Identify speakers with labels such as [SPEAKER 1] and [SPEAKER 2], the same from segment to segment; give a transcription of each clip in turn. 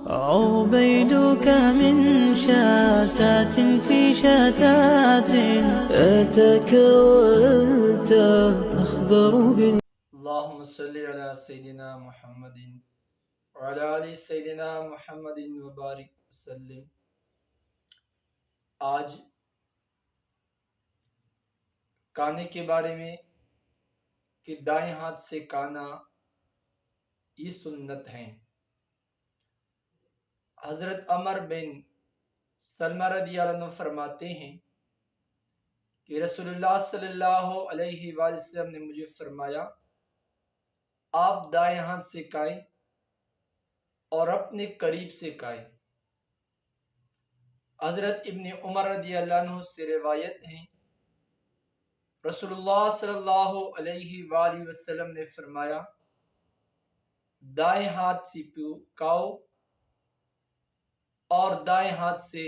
[SPEAKER 1] عبيدك من شتات في شتات أتاك وأنت أخبر
[SPEAKER 2] اللهم صل على سيدنا محمد وعلى آل سيدنا محمد وبارک وسلم۔ آج کانے کے بارے میں کہ دائیں ہاتھ سے کانا یہ سنت ہیں۔ حضرت عمر بن سلمہ رضی اللہ عنہ فرماتے ہیں کہ رسول اللہ صلی اللہ علیہ وآلہ وسلم نے مجھے فرمایا، آپ دائیں ہاتھ سے کھائیں اور اپنے قریب سے کھائیں۔ حضرت ابن عمر رضی اللہ عنہ سے روایت ہے، رسول اللہ صلی اللہ علیہ وآلہ وسلم نے فرمایا، دائیں ہاتھ سے کھاؤ اور دائیں ہاتھ سے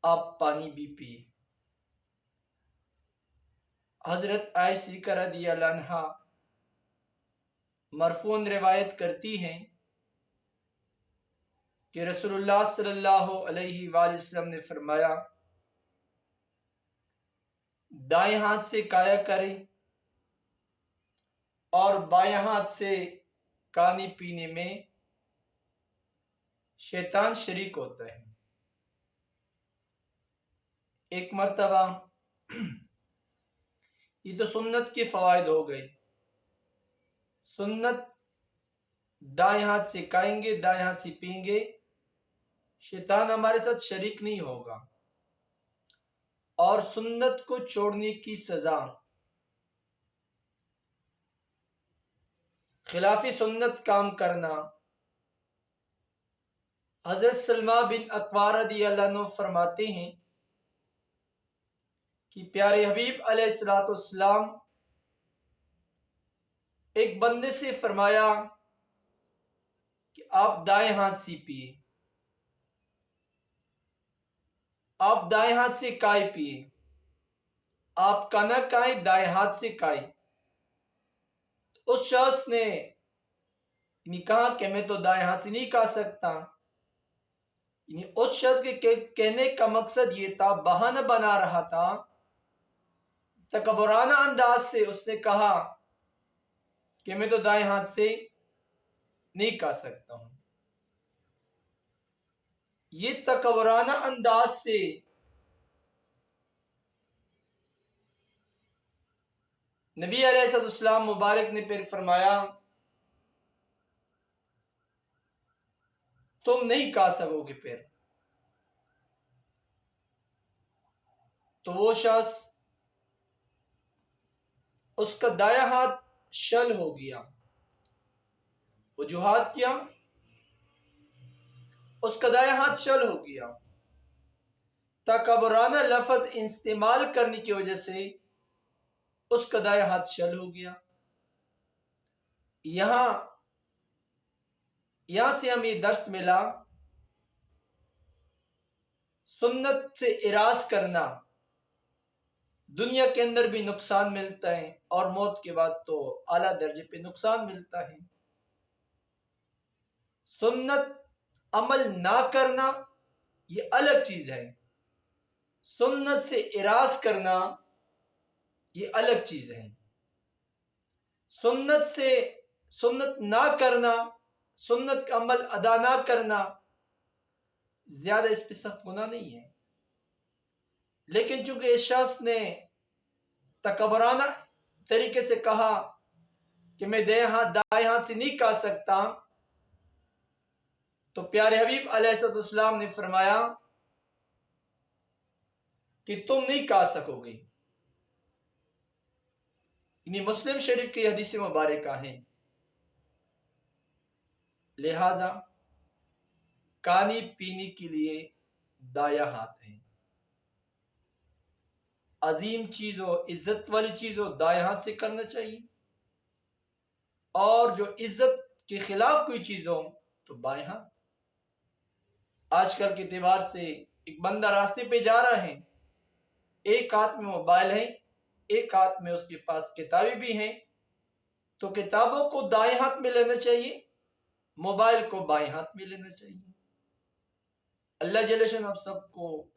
[SPEAKER 2] آپ پانی بھی پیے۔ حضرت عائشہ رضی اللہ عنہا مرفوعاً روایت کرتی ہیں کہ رسول اللہ صلی اللہ علیہ وآلہ وسلم نے فرمایا، دائیں ہاتھ سے کھایا کریں اور بائیں ہاتھ سے کھانے پینے میں شیطان شریک ہوتا ہے۔ ایک مرتبہ یہ تو سنت کے فوائد ہو گئے۔ سنت دائیں ہاتھ سے کھائیں گے، دائیں ہاتھ سے پئیں گے، شیطان ہمارے ساتھ شریک نہیں ہوگا۔ اور سنت کو چھوڑنے کی سزا، خلاف سنت کام کرنا۔ حضرت سلمہ بن اکوع رضی اللہ عنہ فرماتے ہیں کہ پیارے حبیب علیہ السلام ایک بندے سے فرمایا کہ آپ دائیں ہاتھ سے پیئے، آپ دائیں ہاتھ سے کھائے پیئے، آپ کھانا کھائیں دائیں ہاتھ سے کھائیں۔ اس شخص نے کہا کہ میں تو دائیں ہاتھ سے نہیں کھا سکتا۔ اس شخص کے کہنے کا مقصد یہ تھا، بہانہ بنا رہا تھا، تکبرانہ انداز سے اس نے کہا کہ میں تو دائیں ہاتھ سے نہیں کھا سکتا ہوں۔ یہ تکبرانہ انداز سے نبی علیہ السلام مبارک نے پھر فرمایا، تم نہیں کھا سکو گے پھر۔ تو وہ شخص، اس کا دایاں ہاتھ شل ہو گیا۔ وجوہات کیا؟ اس کا دایاں ہاتھ شل ہو گیا۔ تکبرانہ لفظ استعمال کرنے کی وجہ سے اس کا دایاں ہاتھ شل ہو گیا۔ یہاں سے ہمیں درس ملا، سنت سے اراض کرنا دنیا کے اندر بھی نقصان ملتا ہے اور موت کے بعد تو اعلیٰ درجے پہ نقصان ملتا ہے۔ سنت عمل نہ کرنا یہ الگ چیز ہے، سنت سے اراض کرنا یہ الگ چیز ہے۔ سنت نہ کرنا، سنت کا عمل ادا نہ کرنا، زیادہ اس پہ سخت گناہ نہیں ہے۔ لیکن چونکہ اس شخص نے تکبرانہ طریقے سے کہا کہ میں دائیں ہاتھ سے نہیں کھا سکتا، تو پیارے حبیب علیہ السلام نے فرمایا کہ تم نہیں کھا سکو گے۔ مسلم شریف کی حدیث مبارکہ ہیں۔ لہذا کھانے پینے کے لیے دایاں ہاتھ ہے۔ عظیم چیز ہو، عزت والی چیز ہو، دائیں ہاتھ سے کرنا چاہیے، اور جو عزت کے خلاف کوئی چیز ہو تو بائیں ہاتھ۔ آج کل کے اعتبار سے ایک بندہ راستے پہ جا رہا ہے، ایک ہاتھ میں موبائل ہے، ایک ہاتھ میں اس کے پاس کتابیں بھی ہیں، تو کتابوں کو دائیں ہاتھ میں لینا چاہیے موبائل کو بائیں ہاتھ میں لینا چاہیے۔ اللہ جل شان آپ سب کو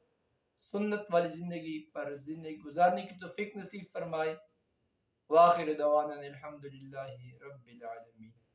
[SPEAKER 2] سنت والی زندگی پر زندگی گزارنے کی توفیق نصیب فرمائے۔ وآخر دعوانا الحمدللہ رب العالمین۔